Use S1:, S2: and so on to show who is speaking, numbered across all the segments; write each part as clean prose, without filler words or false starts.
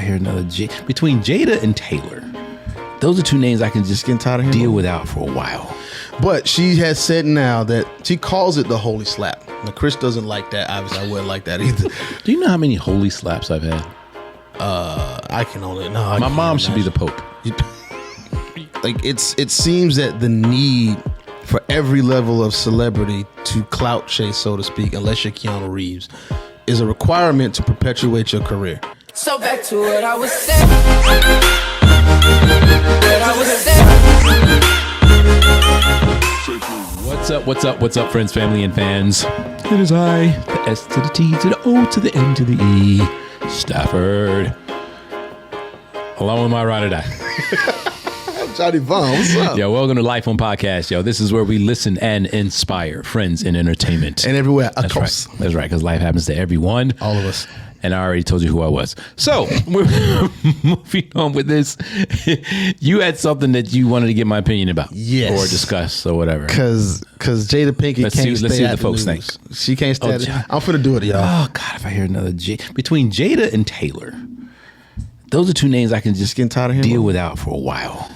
S1: hear another between Jada and Taylor. Those are two names I can just
S2: getting tired of
S1: deal without for a while.
S2: But she has said now that she calls it the holy slap. Now, Chris doesn't like that. Obviously, I wouldn't like that either.
S1: Do you know how many holy slaps I've had?
S2: I can only
S1: My mom should be the Pope.
S2: Like it seems that the need for every level of celebrity to clout chase, so to speak, unless you're Keanu Reeves, is a requirement to perpetuate your career.
S3: So back to what I was saying.
S1: What's up, friends, family, and fans? It is I, the S to the T to the O to the N to the E, Stafford. Along with my ride or die.
S2: Johnny Vaughn, what's up?
S1: Yo, welcome to L.I.F E podcast, yo. This is where we listen and inspire friends in entertainment.
S2: And everywhere, of
S1: That's
S2: course.
S1: right. That's right, because life happens to everyone.
S2: All of us.
S1: And I already told you who I was. So, we're moving on with this. You had something that you wanted to get my opinion about.
S2: Yes.
S1: Or discuss or whatever.
S2: Because Jada Pinkett
S1: Let's
S2: can't
S1: see
S2: stay
S1: what
S2: at
S1: the folks think.
S2: She can't stay at it.
S1: John.
S2: I'm finna do it, y'all.
S1: Oh, God, if I hear another between Jada and Taylor, those are two names I can just
S2: getting tired of
S1: deal without for a while.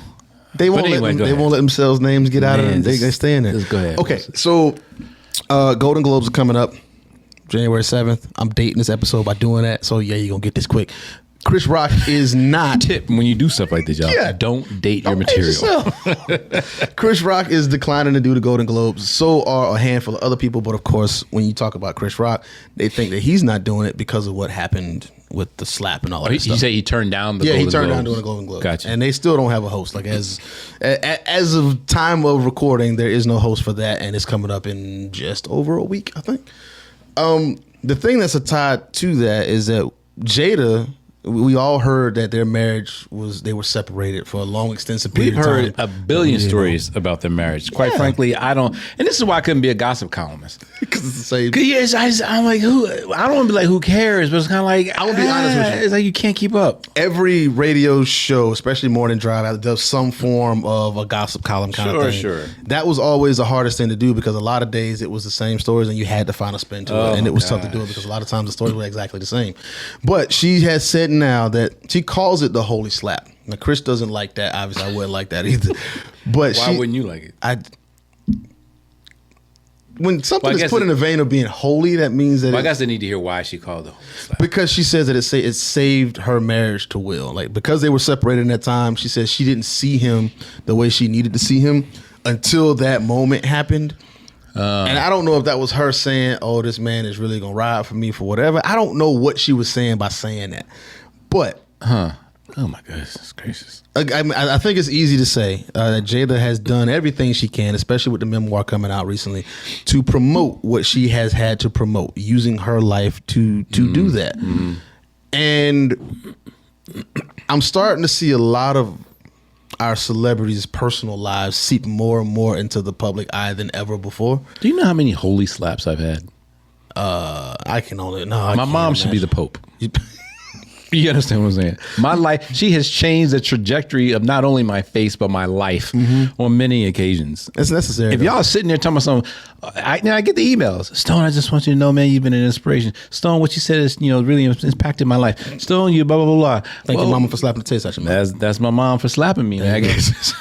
S2: They won't let themselves names get out of it. They stay in there.
S1: Just go ahead.
S2: Okay, so Golden Globes are coming up January 7th. I'm dating this episode by doing that. So yeah, you're gonna get this quick. Chris Rock is not
S1: tip when you do stuff like this, y'all.
S2: Yeah.
S1: Don't date your material.
S2: Chris Rock is declining to do the Golden Globes. So are a handful of other people, but of course, when you talk about Chris Rock, they think that he's not doing it because of what happened with the slap and all that stuff.
S1: You say he turned down the Golden Globes?
S2: Yeah, he turned down doing the Golden Globes.
S1: Gotcha.
S2: And they still don't have a host. Like as of time of recording, there is no host for that, and it's coming up in just over a week, I think. The thing that's tied to that is that Jada, we all heard that their marriage they were separated for a long, extensive period of time.
S1: We've heard a billion stories about their marriage. Quite frankly, I don't, and this is why I couldn't be a gossip columnist.
S2: Because it's the same.
S1: Yes, I'm like, I don't want to be like, who cares? But it's kind of like,
S2: I want to be honest with you.
S1: It's like you can't keep up.
S2: Every radio show, especially Morning Drive, does some form of a gossip column kind of thing.
S1: Sure.
S2: That was always the hardest thing to do because a lot of days it was the same stories and you had to find a spin to it. And it was tough to do it because a lot of times the stories were exactly the same. But she has said now that she calls it the holy slap. Now, Chris doesn't like that. Obviously, I wouldn't like that either. But
S1: why wouldn't you like it?
S2: When something is put in the vein of being holy, that means that
S1: I guess they need to hear why she called the holy slap.
S2: Because she says that it saved her marriage to Will. Like, because they were separated in that time, she says she didn't see him the way she needed to see him until that moment happened. And I don't know if that was her saying, oh, this man is really going to ride for me for whatever. I don't know what she was saying by saying that. But
S1: oh my goodness gracious!
S2: I think it's easy to say that Jada has done everything she can, especially with the memoir coming out recently, to promote what she has had to promote, using her life to do that. Mm-hmm. And I'm starting to see a lot of our celebrities' personal lives seep more and more into the public eye than ever before.
S1: Do you know how many holy slaps I've had?
S2: I can only
S1: My mom should be the Pope. You understand what I'm saying? My life, she has changed the trajectory of not only my face, but my life on many occasions.
S2: It's necessary.
S1: If y'all are sitting there talking about something, I get the emails. Stone, I just want you to know, man, you've been an inspiration. Stone, what you said is, really impacted my life. Stone, you blah, blah, blah, blah.
S2: Thank your mama for slapping the taste out your mouth.
S1: That's my mom for slapping me, I guess.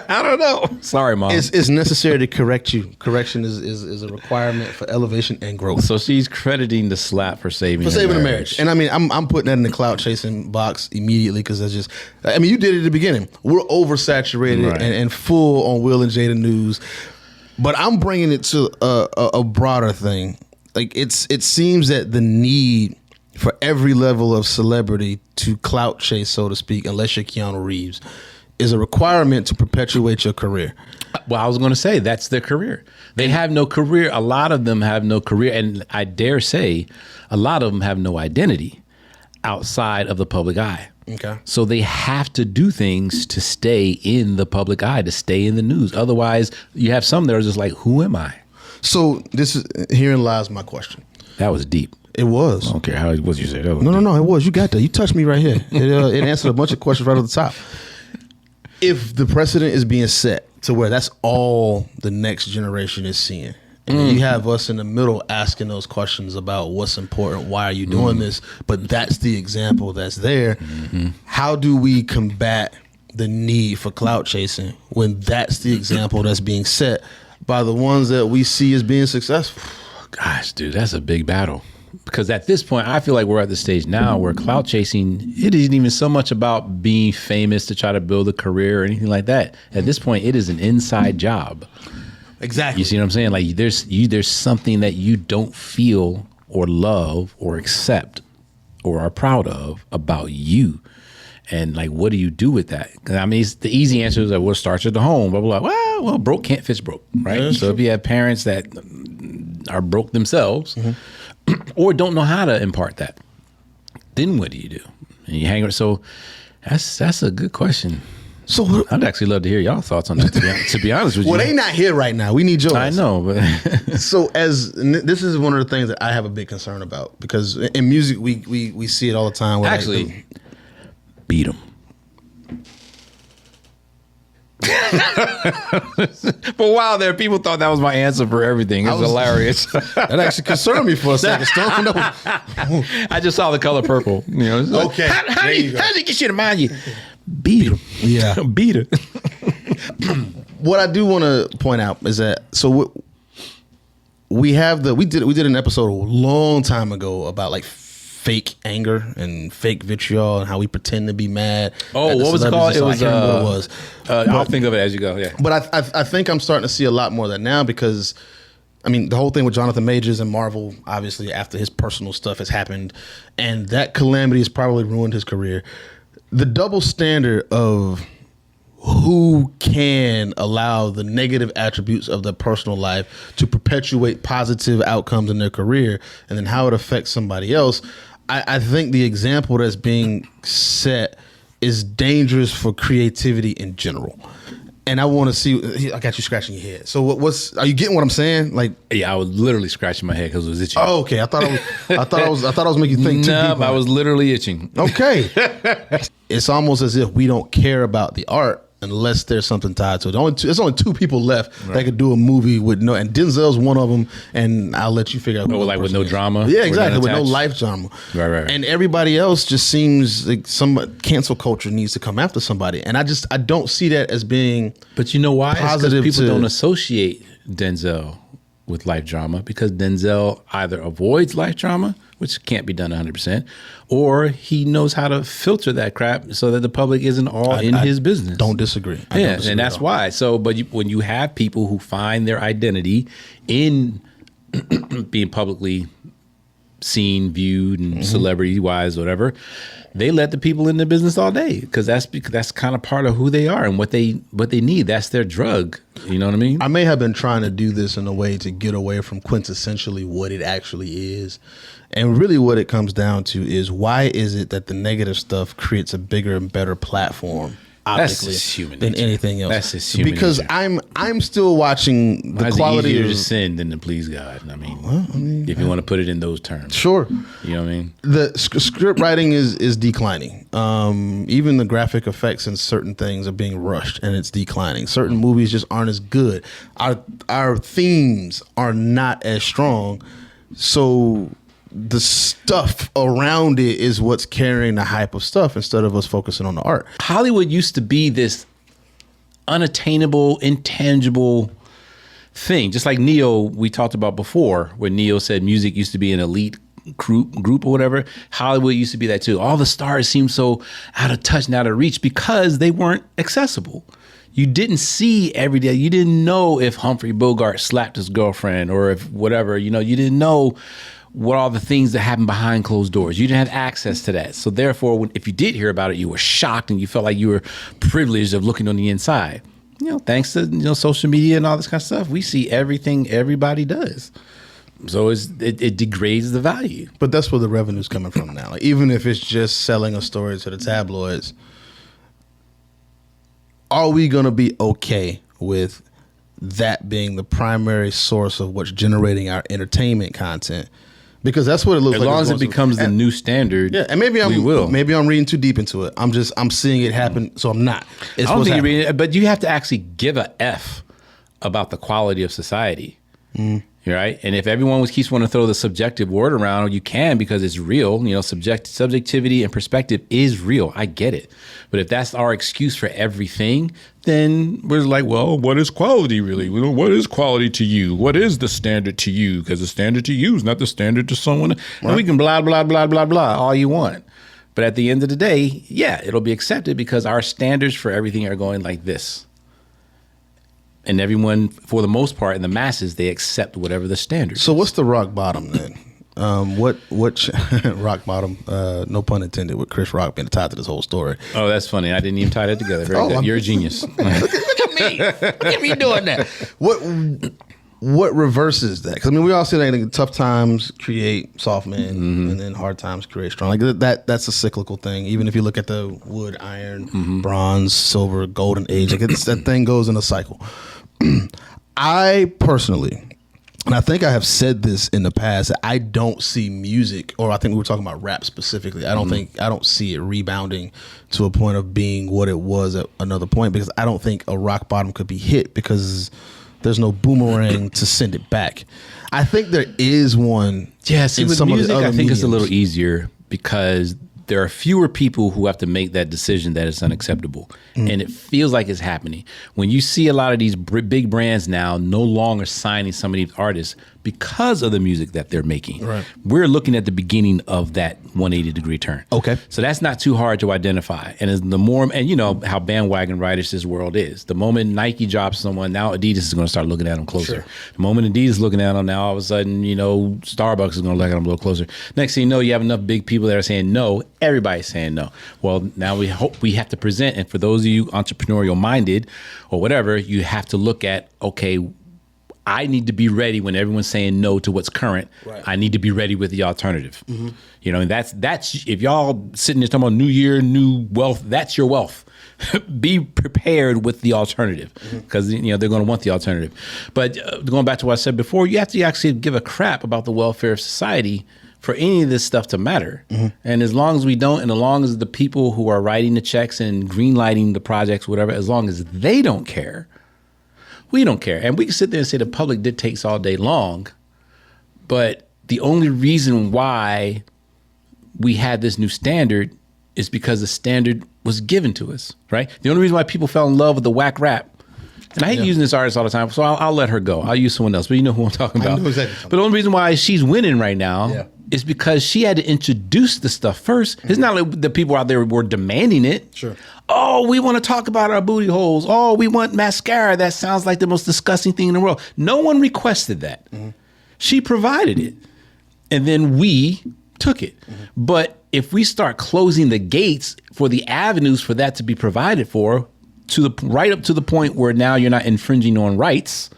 S1: I don't know. Sorry, Mom.
S2: It's necessary to correct you. Correction is a requirement for elevation and growth.
S1: So she's crediting the slap for saving
S2: the marriage. And I mean, I'm putting that in the clout chasing box immediately because that's just, you did it at the beginning. We're oversaturated and full on Will and Jada news, but I'm bringing it to a broader thing. Like it seems that the need for every level of celebrity to clout chase, so to speak, unless you're Keanu Reeves, is a requirement to perpetuate your career.
S1: Well, I was going to say that's their career. They have no career. A lot of them have no career. And I dare say a lot of them have no identity outside of the public eye.
S2: Okay.
S1: So they have to do things to stay in the public eye, to stay in the news. Otherwise, you have some that are just like, who am I?
S2: So herein lies my question.
S1: That was deep.
S2: It was.
S1: I don't care what you said.
S2: No, it was. You got that. You touched me right here. It answered a bunch of questions right at the top. If the precedent is being set to where that's all the next generation is seeing, And then you have us in the middle asking those questions about what's important, why are you doing this? But that's the example that's there. How do we combat the need for clout chasing when that's the example that's being set by the ones that we see as being successful?
S1: Gosh, dude, that's a big battle. Because at this point, I feel like we're at the stage now where clout chasing, it isn't even so much about being famous to try to build a career or anything like that. At this point, it is an inside job.
S2: Exactly.
S1: You see what I'm saying? Like there's something that you don't feel or love or accept or are proud of about you. And like, what do you do with that? 'Cause I mean, the easy answer is like, well, it starts at the home. Blah, blah, blah. Well, broke can't fix broke, right?
S2: Yeah,
S1: so if you have parents that are broke themselves or don't know how to impart that, then what do you do? And you hang. So that's a good question.
S2: So
S1: I'd actually love to hear y'all thoughts on that. To be honest with you,
S2: well, they not here right now. We need yours.
S1: I know, but
S2: So this is one of the things that I have a big concern about, because in music we see it all the time. Where
S1: actually, beat them. For a while there, people thought that was my answer for everything. It was hilarious.
S2: that actually concerned me for a second. Stone,
S1: I just saw the color purple. You know, like,
S2: okay.
S1: How did you get shit to mind you? Beat him.
S2: Yeah.
S1: Beat her.
S2: What I do want to point out is that we did an episode a long time ago about like fake anger and fake vitriol and how we pretend to be mad.
S1: Oh, what was it called? It was.
S2: I can't remember what it was.
S1: I'll think of it as you go. Yeah.
S2: But I think I'm starting to see a lot more of that now, because I mean, the whole thing with Jonathan Majors and Marvel, obviously after his personal stuff has happened, and that calamity has probably ruined his career. The double standard of who can allow the negative attributes of their personal life to perpetuate positive outcomes in their career, and then how it affects somebody else. I think the example that's being set is dangerous for creativity in general. And I want to see. I got you scratching your head. So are you getting what I'm saying? Like,
S1: yeah, I was literally scratching my head because it was itching.
S2: Oh, okay. I thought I was making you think too deep.
S1: I was literally itching.
S2: Okay. It's almost as if we don't care about the art unless there's something tied to it. There's only two people left that could do a movie with no, and Denzel's one of them. And I'll let you figure out.
S1: Like with no drama.
S2: Yeah, exactly. With no life drama.
S1: Right.
S2: And everybody else just seems like some cancel culture needs to come after somebody. And I don't see that as being.
S1: But you know why?
S2: Positive.
S1: People don't associate Denzel with life drama, because Denzel either avoids life drama, which can't be done 100%, or he knows how to filter that crap so that the public isn't all in his business.
S2: Don't disagree.
S1: And that's why. So, but when you have people who find their identity in being publicly seen, viewed, and celebrity-wise, whatever, they let the people in the business all day, because that's kind of part of who they are and what they need. That's their drug. You know what I mean?
S2: I may have been trying to do this in a way to get away from quintessentially what it actually is. And really what it comes down to is, why is it that the negative stuff creates a bigger and better platform optically than anything else?
S1: That's just human
S2: because
S1: nature.
S2: I'm still watching the quality
S1: easier
S2: of
S1: to sin than to please God. I mean, if you want to put it in those terms.
S2: Sure.
S1: You know what I mean? The
S2: script writing is declining. Even the graphic effects and certain things are being rushed, and it's declining. Certain movies just aren't as good. Our themes are not as strong. So the stuff around it is what's carrying the hype of stuff, instead of us focusing on the art.
S1: Hollywood used to be this unattainable, intangible thing. Just like Neo, we talked about before, where Neo said music used to be an elite group or whatever. Hollywood used to be that too. All the stars seem so out of touch and out of reach because they weren't accessible. You didn't see every day. You didn't know if Humphrey Bogart slapped his girlfriend, or if whatever, you didn't know what all the things that happen behind closed doors. You didn't have access to that. So therefore, if you did hear about it, you were shocked and you felt like you were privileged of looking on the inside. Thanks to social media and all this kind of stuff, we see everything everybody does. So it degrades the value.
S2: But that's where the revenue's coming from now. Like, even if it's just selling a story to the tabloids, are we going to be okay with that being the primary source of what's generating our entertainment content? Because that's what it looks like.
S1: As long as it becomes the new standard,
S2: yeah. And maybe I'm reading too deep into it. I'm seeing it happen, so I'm not.
S1: I don't think you're reading it, but you have to actually give a F about the quality of society. You Right. And if everyone keeps wanting to throw the subjective word around, you can, because it's real. Subjectivity and perspective is real. I get it. But if that's our excuse for everything, then we're like, well, what is quality really? What is quality to you? What is the standard to you? Because the standard to you is not the standard to someone. Right. And we can blah, blah, blah, blah, blah, all you want. But at the end of the day, yeah, it'll be accepted because our standards for everything are going like this. And everyone, for the most part, in the masses, they accept whatever the standard.
S2: So what's the rock bottom then? What rock bottom? No pun intended. With Chris Rock being tied to this whole story.
S1: Oh, that's funny. I didn't even tie that together. Very good. You're a genius.
S2: Look at me. Look at me doing that. What reverses that? Because I mean, we all say that tough times create soft men, and then hard times create strong. Like that's a cyclical thing. Even if you look at the wood, iron, bronze, silver, golden age, like that thing goes in a cycle. I personally, and I think I have said this in the past, I don't see music, or I think we were talking about rap specifically. I don't see it rebounding to a point of being what it was at another point, because I don't think a rock bottom could be hit because there's no boomerang to send it back. I think there is one.
S1: Yeah, see, with music, I think
S2: mediums.
S1: it's a little easier because there are fewer people who have to make that decision that it's unacceptable. And it feels like it's happening. When you see a lot of these big brands now no longer signing some of these artists because of the music that they're making,
S2: right.
S1: We're looking at the beginning of that 180-degree turn.
S2: Okay.
S1: So that's not too hard to identify. And as the more, and you know how bandwagon riders this world is. The moment Nike drops someone, now Adidas is going to start looking at them closer.
S2: Sure.
S1: The moment Adidas is looking at them, now all of a sudden, Starbucks is going to look at them a little closer. Next thing you know, you have enough big people that are saying no. Everybody's saying no. Well, now we have to present, and for those of you entrepreneurial minded or whatever, you have to look at, okay, I need to be ready when everyone's saying no to what's current. Right. I need to be ready with the alternative. And that's if y'all sitting there talking about new year, new wealth, that's your wealth. Be prepared with the alternative because they're going to want the alternative. But going back to what I said before, you have to actually give a crap about the welfare of society for any of this stuff to matter. And as long as we don't, and as long as the people who are writing the checks and greenlighting the projects, whatever, as long as they don't care, we don't care. And we can sit there and say the public dictates all day long, but the only reason why we had this new standard is because the standard was given to us, right? The only reason why people fell in love with the whack rap, and I hate using this artist all the time, so I'll let her go. I'll use someone else, but you know who I'm talking about.
S2: I know exactly.
S1: But the only reason why she's winning right now is because she had to introduce the stuff first. It's not like the people out there were demanding it.
S2: Sure.
S1: Oh, we want to talk about our booty holes. Oh, we want mascara. That sounds like the most disgusting thing in the world. No one requested that. She provided it. And then we took it. But if we start closing the gates for the avenues for that to be provided for, right up to the point where now you're not infringing on rights,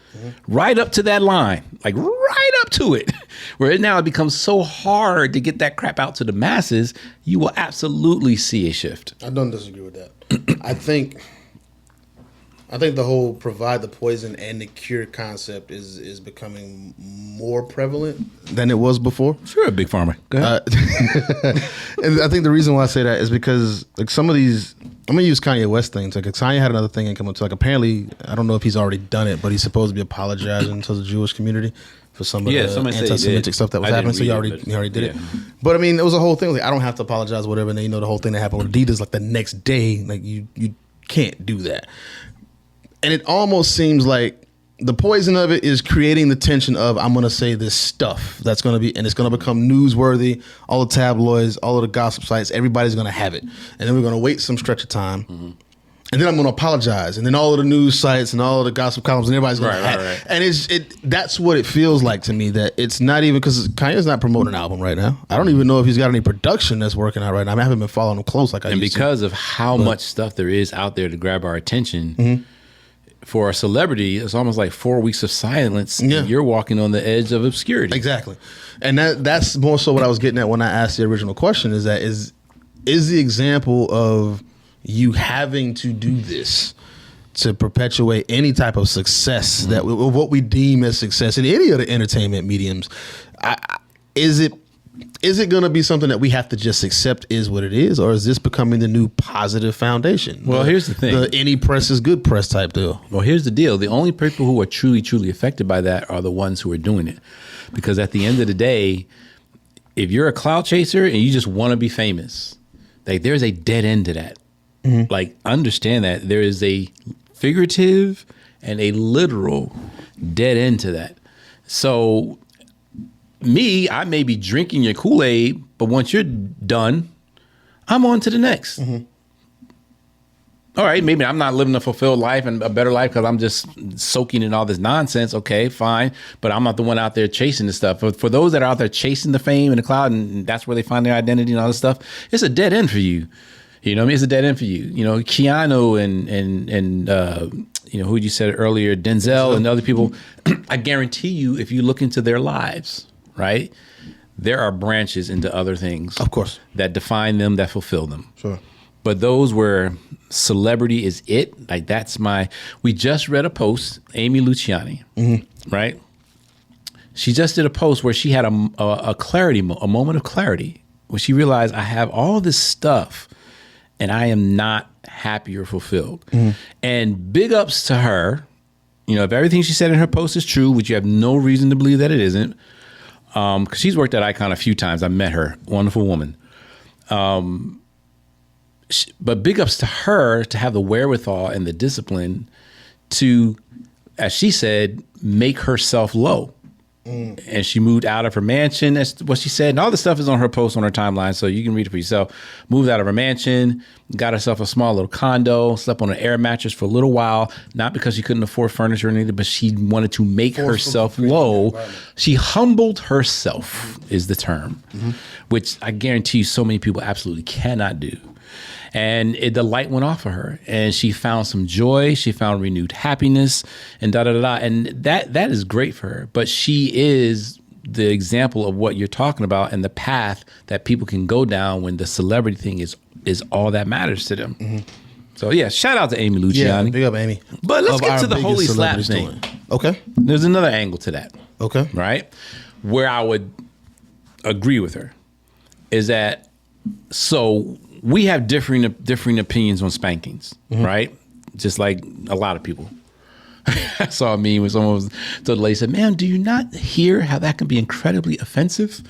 S1: right up to that line, like right up to it, where now it becomes so hard to get that crap out to the masses, you will absolutely see a shift.
S2: I don't disagree with that. I think the whole provide the poison and the cure concept is becoming more prevalent than it was before.
S1: Sure, big farmer. Go ahead.
S2: And I think the reason why I say that is because like some of these, I'm gonna use Kanye West things. Like Kanye had another thing come up to, like apparently, I don't know if he's already done it, but he's supposed to be apologizing to the Jewish community for some of the anti-Semitic stuff that was happening. So he already did it. But I mean, it was a whole thing. Like I don't have to apologize, whatever. And then the whole thing that happened with Adidas, like the next day, like you can't do that. And it almost seems like the poison of it is creating the tension of I'm going to say this stuff that's going to be, and it's going to become newsworthy. All the tabloids, all of the gossip sites, everybody's going to have it. And then we're going to wait some stretch of time. And then I'm going to apologize. And then all of the news sites and all of the gossip columns and everybody's going to have it. And that's what it feels like to me, that it's not even, because Kanye's not promoting an album right now. I don't even know if he's got any production that's working out right now. I haven't been following him close like I used to.
S1: And because of how much stuff there is out there to grab our attention, for a celebrity, it's almost like 4 weeks of silence. Yeah. You're walking on the edge of obscurity.
S2: Exactly. And that's more so what I was getting at when I asked the original question, is that is the example of you having to do this to perpetuate any type of success, that what we deem as success in any of the entertainment mediums, is it Is it going to be something that we have to just accept is what it is, or is this becoming the new positive foundation?
S1: Well, here's the thing.
S2: The any press is good press type deal.
S1: Well, here's the deal. The only people who are truly, truly affected by that are the ones who are doing it. Because at the end of the day, if you're a clout chaser and you just want to be famous, like there's a dead end to that. Mm-hmm. Like understand that there is a figurative and a literal dead end to that. So I may be drinking your Kool-Aid, but once you're done, I'm on to the next. Mm-hmm. All right, maybe I'm not living a fulfilled life and a better life because I'm just soaking in all this nonsense. Okay, fine. But I'm not the one out there chasing this stuff. For those that are out there chasing the fame and the cloud, and that's where they find their identity and all this stuff, it's a dead end for you. You know what I mean? It's a dead end for you. You know, Keanu and who you said earlier, Denzel and other people, I guarantee you, if you look into their lives, right, there are branches into other things.
S2: Of course.
S1: That define them, that fulfill them.
S2: Sure.
S1: But those where celebrity is it, like we just read a post, Amy Luciani, right? She just did a post where she had a moment of clarity, where she realized I have all this stuff and I am not happy or fulfilled. And big ups to her. You know, if everything she said in her post is true, which you have no reason to believe that it isn't, because she's worked at Icon a few times. I met her, wonderful woman. But big ups to her to have the wherewithal and the discipline to, as she said, make herself low. And she moved out of her mansion. That's what she said. And all the stuff is on her post on her timeline, so you can read it for yourself. Moved out of her mansion, got herself a small little condo, slept on an air mattress for a little while, not because she couldn't afford furniture or anything, but she wanted to make herself low. She humbled herself is the term, which I guarantee you so many people absolutely cannot do. And the light went off for her, and she found some joy. She found renewed happiness, and And that is great for her. But she is the example of what you're talking about, and the path that people can go down when the celebrity thing is all that matters to them. So yeah, shout out to Amy Luciani.
S2: Yeah, big up Amy.
S1: But let's get to the holy slap thing.
S2: Okay.
S1: There's another angle to that.
S2: Okay.
S1: Right? Where I would agree with her is that we have differing opinions on spankings, right? Just like a lot of people. I saw a meme when someone told the lady, said, "Ma'am, do you not hear how that can be incredibly offensive?"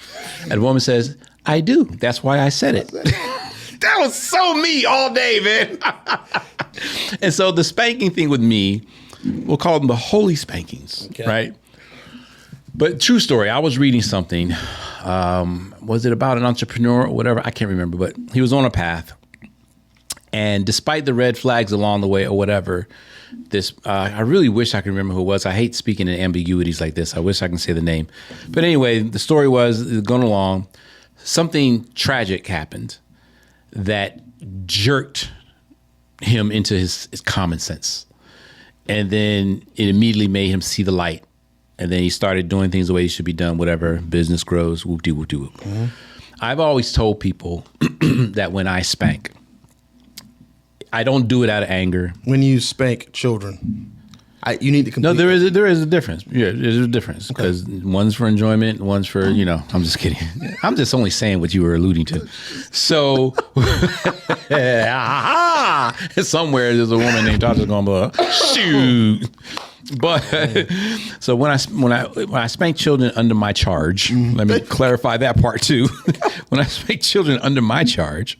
S1: And the woman says, "I do. That's why I said it." That was so me all day, man. And so the spanking thing with me, we'll call them the holy spankings, right? But true story, I was reading something. Was it about an entrepreneur or whatever? I can't remember, but he was on a path. And despite the red flags along the way or whatever, I really wish I could remember who it was. I hate speaking in ambiguities like this. I wish I can say the name. But anyway, the story was going along. Something tragic happened that jerked him into his common sense. And then it immediately made him see the light. And then he started doing things the way it should be done, whatever. Business grows, whoop-de-whoop-de-whoop. I've always told people that when I spank, I don't do it out of anger.
S2: When you spank children, you need to complete.
S1: No, there is a difference. Yeah, there's a difference because one's for enjoyment, one's for, I'm just kidding. I'm just only saying what you were alluding to. So, somewhere there's a woman named Tasha going, shoot. But so when I spank children under my charge, let me clarify that part too. When I spank children under my charge,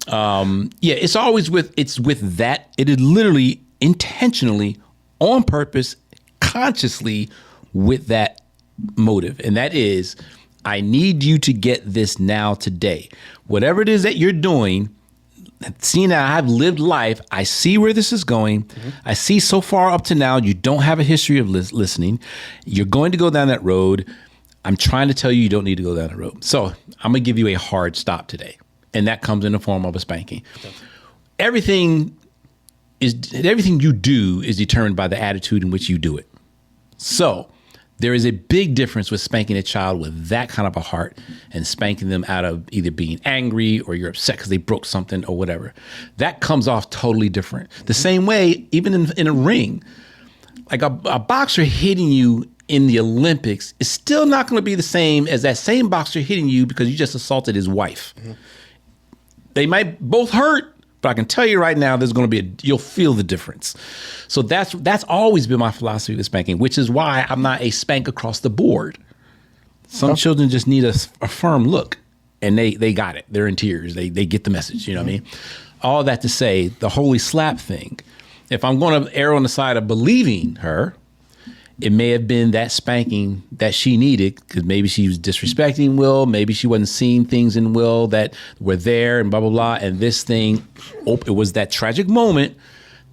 S1: it's always with that. It is literally intentionally, on purpose, consciously with that motive, and that is, I need you to get this now today. Whatever it is that you're doing. Seeing that I've lived life, I see where this is going. I see so far up to now, you don't have a history of listening. You're going to go down that road. I'm trying to tell you don't need to go down the road. So I'm going to give you a hard stop today. And that comes in the form of a spanking. Okay. Everything you do is determined by the attitude in which you do it. So there is a big difference with spanking a child with that kind of a heart and spanking them out of either being angry or you're upset because they broke something or whatever. That comes off totally different. The same way, even in a ring, like a boxer hitting you in the Olympics is still not going to be the same as that same boxer hitting you because you just assaulted his wife. Mm-hmm. They might both hurt, but I can tell you right now, there's going to be you'll feel the difference. So that's always been my philosophy with spanking, which is why I'm not a spank across the board. Some children just need a firm look, and they got it. They're in tears. They get the message. You know what I mean? All that to say, the holy slap thing. If I'm going to err on the side of believing her, it may have been that spanking that she needed because maybe she was disrespecting Will. Maybe she wasn't seeing things in Will that were there and blah, blah, blah. And this thing, it was that tragic moment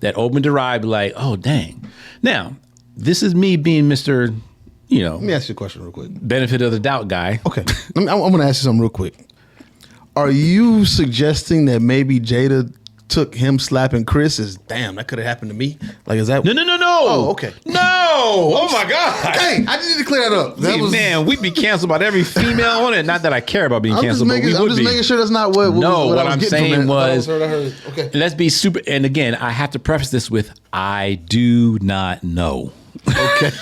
S1: that opened her eye, be like, oh, dang. Now, this is me being Mr.,
S2: Let me ask you a question real quick.
S1: benefit of the doubt guy.
S2: Okay. I'm going to ask you something real quick. Are you suggesting that maybe Jada took him slapping Chris as, damn, that could have happened to me? Like, is that?
S1: No.
S2: Oh, okay.
S1: No. Oh, my God.
S2: Hey, I just need to clear that up.
S1: Man, we'd be canceled about every female on it. Not that I care about being canceled,
S2: I'm just making sure that's not what
S1: I'm saying was,
S2: okay.
S1: Let's be super, and again, I have to preface this with, I do not know.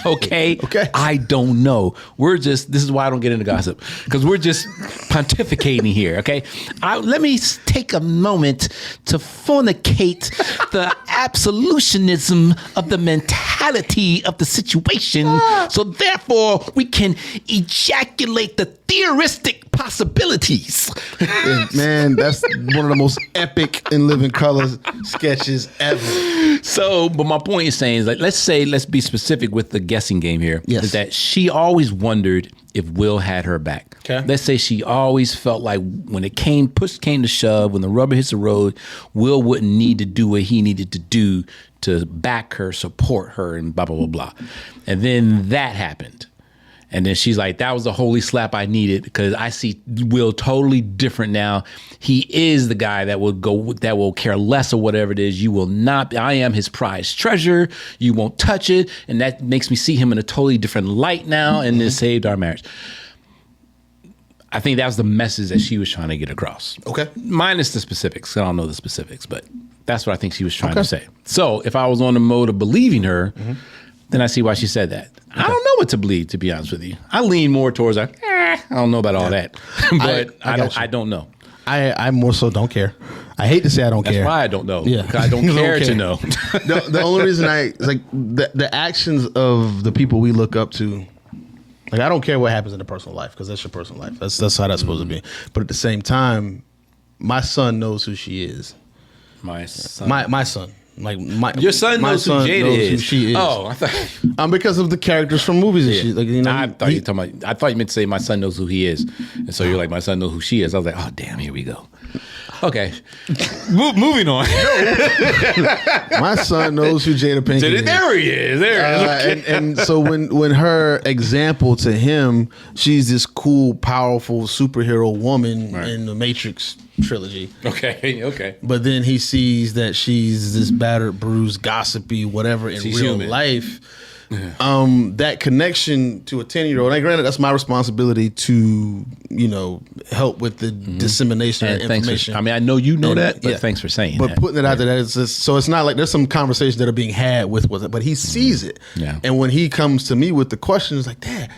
S1: Okay. I don't know. This is why I don't get into gossip, because we're just pontificating here. Okay. Let me take a moment to fornicate the absolutionism of the mentality of the situation. So therefore we can ejaculate the theoristic possibilities.
S2: Man, that's one of the most epic in Living Color sketches ever.
S1: So, but my point is saying is like, let's be specific with the guessing game here.
S2: Yes.
S1: Is that she always wondered if Will had her back.
S2: Okay.
S1: Let's say she always felt like when push came to shove, when the rubber hits the road, Will wouldn't need to do what he needed to do to back her, support her, and blah, blah, blah, blah. And then that happened. And then she's like, that was the holy slap I needed because I see Will totally different now. He is the guy that will care less or whatever it is. You will not, I am his prized treasure. You won't touch it. And that makes me see him in a totally different light now, and it saved our marriage. I think that was the message that she was trying to get across.
S2: Okay.
S1: Minus the specifics. I don't know the specifics, but that's what I think she was trying to say. So if I was on the mode of believing her, then I see why she said that. I don't know what to believe, to be honest with you. I lean more towards I don't know about all that, but I don't know.
S2: I more so don't care. I hate to say I don't care.
S1: That's why I don't know.
S2: Yeah,
S1: because I don't care to know.
S2: The only reason the actions of the people we look up to. Like, I don't care what happens in the personal life because that's your personal life. That's how that's supposed to be. But at the same time, my son knows who she is.
S1: My son.
S2: My son. Like
S1: your son knows who Jada is.
S2: Who she is.
S1: Oh, I thought
S2: because of the characters from movies and shit. Like,
S1: I thought you meant to say my son knows who he is, and so you're like, my son knows who she is. I was like, oh damn, here we go. Okay, moving on.
S2: My son knows who Jada Pinkett is.
S1: There he is.
S2: Okay. And so when her example to him, she's this cool, powerful superhero woman in the Matrix trilogy.
S1: Okay.
S2: But then he sees that she's this battered, bruised, gossipy, whatever in real life. That connection to a 10-year-old. And granted, that's my responsibility to, help with the dissemination of information.
S1: I know you know that, but thanks for saying that.
S2: But putting it out there, so it's not like there's some conversations that are being had with it, but he sees it.
S1: Yeah.
S2: And when he comes to me with the question, it's like, Dad,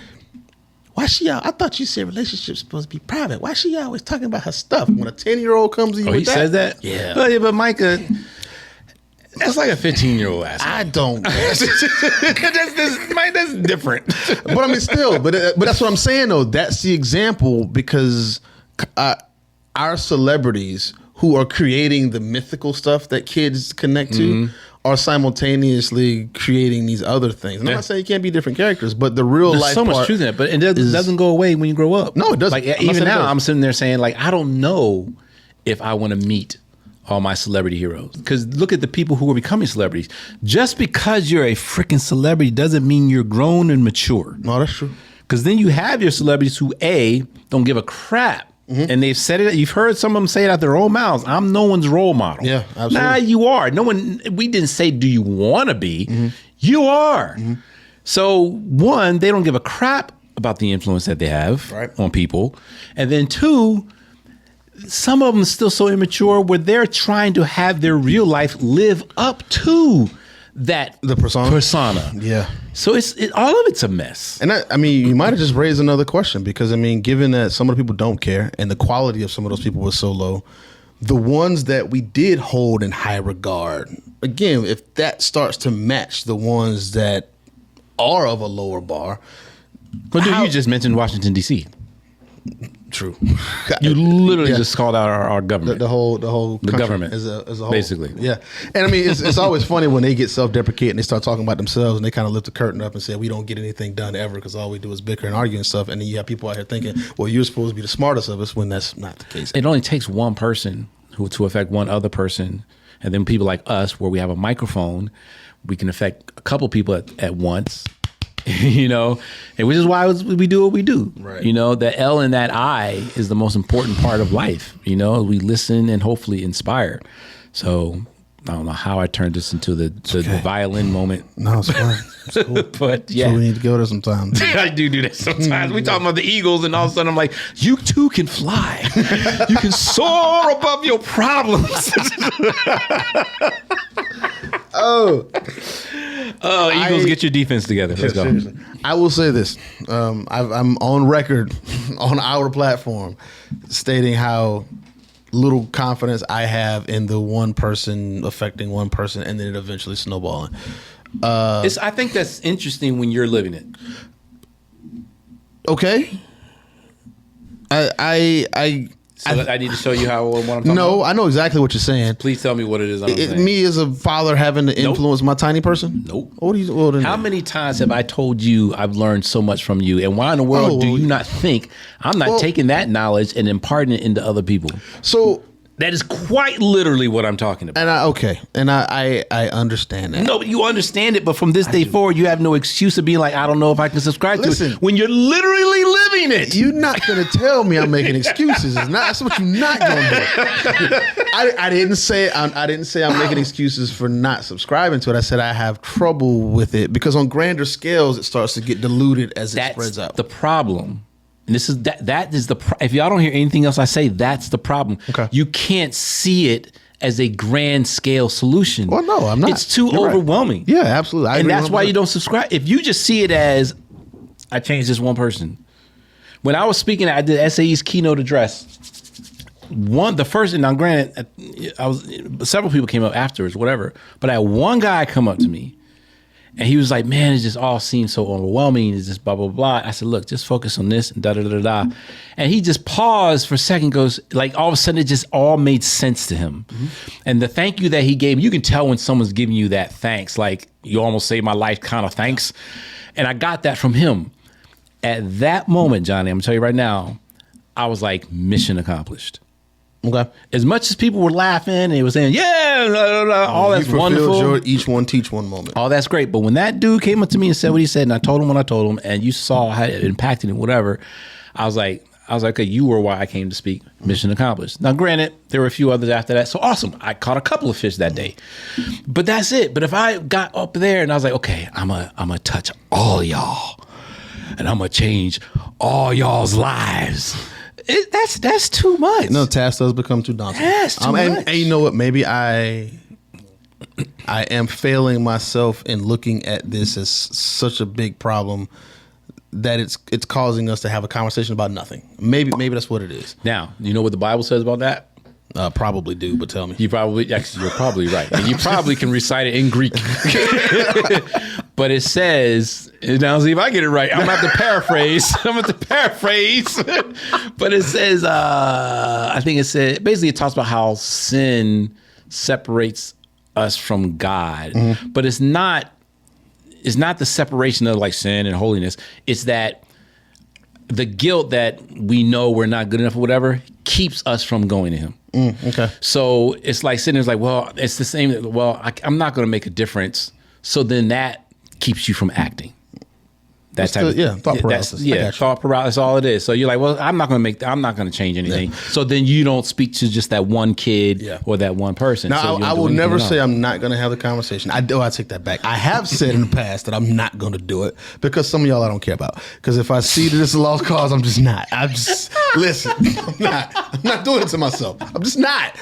S2: why she out? I thought you said relationships supposed to be private. Why she always talking about her stuff? When a 10-year-old comes to you with
S1: he says that?
S2: Yeah.
S1: But Micah... That's like a 15-year-old ass.
S2: I don't.
S1: That's different.
S2: But I mean, still. But that's what I'm saying, though. That's the example because our celebrities who are creating the mythical stuff that kids connect to are simultaneously creating these other things. And I'm not saying you can't be different characters, but the real life
S1: so much truth in it. But it doesn't go away when you grow up.
S2: No, it doesn't.
S1: Like even now, I'm sitting there saying, like, I don't know if I want to meet all my celebrity heroes. Because look at the people who are becoming celebrities. Just because you're a freaking celebrity doesn't mean you're grown and mature.
S2: No, that's true.
S1: Because then you have your celebrities who, A, don't give a crap. And they've said it. You've heard some of them say it out their own mouths. I'm no one's role model.
S2: Yeah, absolutely.
S1: Nah, you are. No one. We didn't say, do you want to be? You are. So one, they don't give a crap about the influence that they have on people. And then two, some of them are still so immature where they're trying to have their real life live up to the persona. Yeah. So all of it's a mess.
S2: And I mean, you might have just raised another question because, I mean, given that some of the people don't care and the quality of some of those people was so low, the ones that we did hold in high regard, again, if that starts to match the ones that are of a lower bar.
S1: But dude, you just mentioned Washington, D.C.
S2: True.
S1: You literally just called out our government.
S2: The whole country
S1: government
S2: as a whole.
S1: Basically.
S2: Yeah. And I mean, it's always funny when they get self-deprecating and they start talking about themselves and they kind of lift the curtain up and say, we don't get anything done ever because all we do is bicker and argue and stuff. And then you have people out here thinking, well, you're supposed to be the smartest of us when that's not the case.
S1: It only takes one person to affect one other person. And then people like us, where we have a microphone, we can affect a couple people at once. You know, and which is why we do what we do.
S2: Right.
S1: You know, the L in that I is the most important part of life. You know, we listen and hopefully inspire. So I don't know how I turned this into the violin moment.
S2: No, it's fine. It's cool.
S1: But yeah,
S2: so we need to go there sometimes.
S1: I do that sometimes. We talking about the Eagles, and all of a sudden I'm like, you too can fly. You can soar above your problems. Oh, Eagles, get your defense together. Let's go.
S2: Seriously. I will say this. I'm on record on our platform stating how little confidence I have in the one person affecting one person and then it eventually snowballing.
S1: I think that's interesting when you're living it.
S2: Okay.
S1: I need to show you what I'm talking about?
S2: No, I know exactly what you're saying.
S1: Please tell me what it is I'm saying.
S2: Me as a father having to influence my tiny person?
S1: Nope.
S2: How
S1: many times have I told you I've learned so much from you? And why in the world do you not think I'm not taking that knowledge and imparting it into other people?
S2: So
S1: that is quite literally what I'm talking about.
S2: And I understand that.
S1: No, but you understand it, but from this day forward, you have no excuse of being like, I don't know if I can subscribe to it. When you're literally living it.
S2: You're not going to tell me I'm making excuses. That's what you're not going to do. I didn't say I'm making excuses for not subscribing to it. I said I have trouble with it because on grander scales, it starts to get diluted as it spreads out.
S1: The problem. And this is that is the if y'all don't hear anything else I say, that's the problem.
S2: Okay.
S1: You can't see it as a grand scale solution.
S2: Well, no, I'm not.
S1: It's too overwhelming.
S2: Right. Yeah, absolutely.
S1: And that's why you don't subscribe. If you just see it as I changed this one person. When I was speaking, I did SAE's keynote address. The first, and now granted, several people came up afterwards, whatever. But I had one guy come up to me. And he was like, man, it just all seems so overwhelming. It's just blah, blah, blah. I said, look, just focus on this and da-da-da-da. And he just paused for a second, goes, like, all of a sudden, it just all made sense to him. Mm-hmm. And the thank you that he gave, you can tell when someone's giving you that thanks, like, you almost saved my life kind of thanks. And I got that from him. At that moment, Johnny, I'm going to tell you right now, I was like, mission accomplished.
S2: Okay.
S1: As much as people were laughing and they were saying, yeah, blah, blah, blah, all that's wonderful.
S2: Your each one teach one moment.
S1: All that's great. But when that dude came up to me and said what he said, and I told him what I told him, and you saw how it impacted him, whatever, I was like, okay, you were why I came to speak. Mission accomplished. Now, granted, there were a few others after that. So awesome. I caught a couple of fish that day. But that's it. But if I got up there and I was like, okay, I'm gonna touch all y'all. And I'm going to change all y'all's lives. That's too much.
S2: No, task does become too daunting.
S1: That's too much.
S2: And you know what? Maybe I am failing myself in looking at this as such a big problem that it's causing us to have a conversation about nothing. Maybe that's what it is.
S1: Now, you know what the Bible says about that?
S2: Probably do, but tell me.
S1: You're probably right. And you probably can recite it in Greek. But it says, now see if I get it right. I'm going to have to paraphrase. But it says, I think it said, basically it talks about how sin separates us from God. Mm-hmm. But it's not the separation of like sin and holiness. It's that the guilt that we know we're not good enough or whatever keeps us from going to him.
S2: Okay.
S1: So it's like sitting there, it's like, well, it's the same. Well, I'm not going to make a difference. So then that keeps you from acting. That type of
S2: thought paralysis.
S1: Thought paralysis. That's all it is. So you're like, well, I'm not going to change anything. Yeah. So then you don't speak to just that one kid or that one person.
S2: Now,
S1: so
S2: I will never say I'm not going to have the conversation. I take that back. I have said in the past that I'm not going to do it because some of y'all I don't care about. Because if I see that it's a lost cause, I'm just not. Listen, I'm not doing it to myself. I'm just not.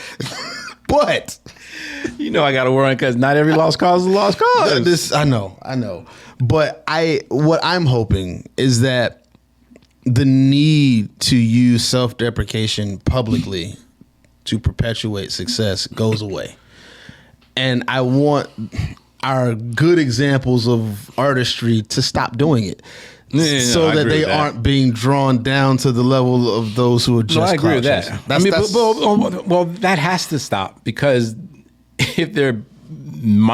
S2: But
S1: You know I got to worry because not every lost cause is a lost cause.
S2: This I know. But what I'm hoping is that the need to use self-deprecation publicly to perpetuate success goes away. And I want our good examples of artistry to stop doing it. So that they aren't being drawn down to the level of those who are just.
S1: No, I agree with that. Well, that has to stop, because if their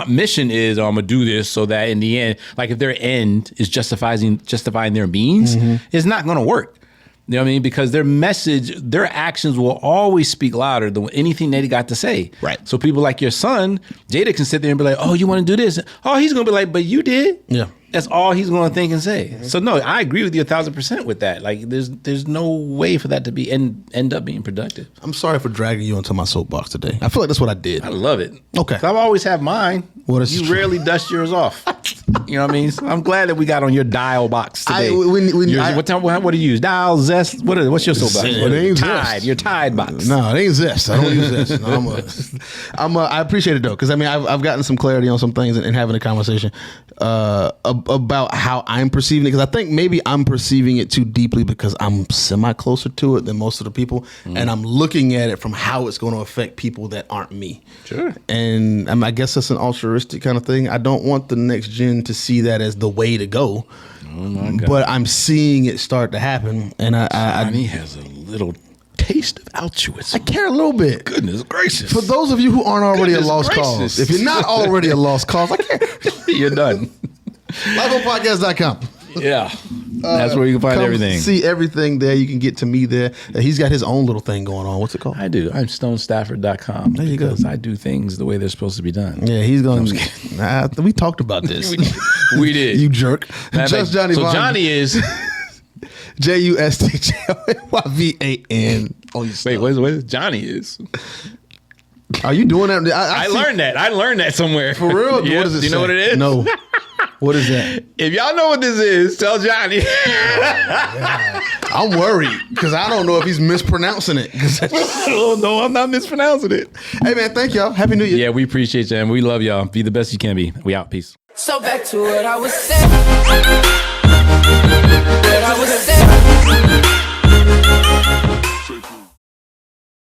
S1: mission is, I'm gonna do this so that in the end, like if their end is justifying their means, it's not gonna work. You know what I mean? Because their message, their actions will always speak louder than anything they got to say.
S2: Right.
S1: So people like your son, Jada, can sit there and be like, "Oh, you want to do this?" Oh, he's gonna be like, "But you did."
S2: Yeah.
S1: That's all he's going to think and say. So no, I agree with you 1,000% with that. Like, there's no way for that to be end up being productive.
S2: I'm sorry for dragging you onto my soapbox today. I feel like that's what I did.
S1: I love it.
S2: Okay.
S1: I've always had mine.
S2: Well, that's
S1: you
S2: true.
S1: rarely dust yours off. You know what I mean? So I'm glad that we got on your dial box today. What do you use? Dial, Zest? What's your soapbox?
S2: It ain't
S1: Tide.
S2: Zest.
S1: Your Tide box.
S2: No, it ain't Zest. I don't use Zest. No, I appreciate it though, because I mean I've gotten some clarity on some things and having a conversation about how I'm perceiving it, because I think maybe I'm perceiving it too deeply because I'm semi closer to it than most of the people, and I'm looking at it from how it's going to affect people that aren't me.
S1: Sure.
S2: And I guess that's an altruistic kind of thing. I don't want the next gen to see that as the way to go.
S1: Oh my God.
S2: But I'm seeing it start to happen, and
S1: he has a little taste of altruism.
S2: I care a little bit.
S1: Goodness gracious.
S2: For those of you who aren't already
S1: Goodness
S2: a lost
S1: gracious.
S2: cause, if you're not already a lost cause, I care.
S1: You're done.
S2: LifeOnPodcast.com.
S1: Yeah. That's where you can find
S2: Come
S1: everything.
S2: See everything there. You can get to me there. He's got his own little thing going on. What's it called?
S1: I do. I'm stonestafford.com.
S2: There you go.
S1: Because I do things the way they're supposed to be done.
S2: Yeah, he's going to. We talked about this.
S1: We did.
S2: You jerk. Just Johnny Vaughn.
S1: So Johnny is.
S2: JUSTJYVAN.
S1: Wait, what? Johnny is.
S2: Are you doing that?
S1: I learned that. I learned that somewhere.
S2: For real?
S1: Yep.
S2: What does it
S1: Do you know
S2: say?
S1: what it is?
S2: No. What is that?
S1: If y'all know what this is, tell Johnny.
S2: I'm worried because I don't know if he's mispronouncing it.
S1: Oh, no, I'm not mispronouncing it.
S2: Hey, man, thank y'all. Happy New Year.
S1: Yeah, we appreciate you, and we love y'all. Be the best you can be. We out. Peace.
S3: So back to what I was saying.